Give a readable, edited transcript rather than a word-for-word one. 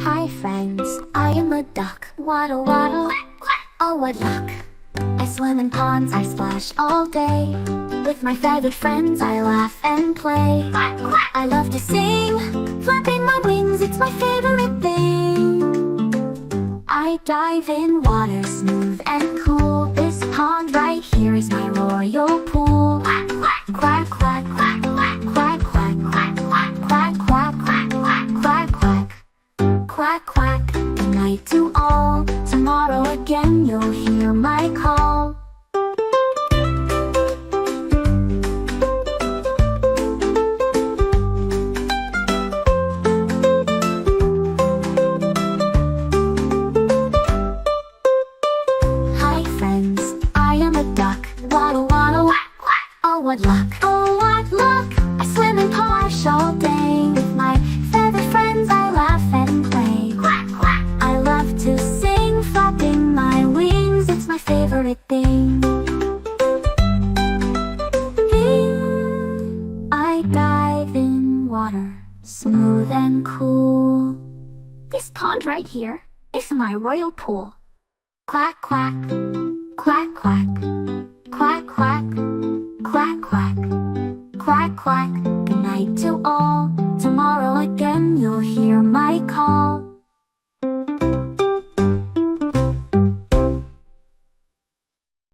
Hi friends, I am a duck. Waddle waddle, oh what luck. I swim in ponds, I splash all day. With my feathered friends I laugh and play. I love to sing, flapping my wings, it's my favorite thing. I dive in water smooth and cool. This pond right here is my royal pool. Quack quack, quack quack, quack quack, quack quack, quack quack, quack quack, quack quack. Good night to all. Tomorrow again you'll hear my call. Hi friends, I am a duck. Waddle waddle, oh what luck, oh what luck. I swim and polish all day. With my feathered friends I laugh and play. I love to sing, flapping my wings, it's my favorite thing. I dive in water, smooth and cool. This pond right here is my royal pool. Quack quack, quack quack, quack quack, quack quack, quack quack. Good night to all. Tomorrow again you'll hear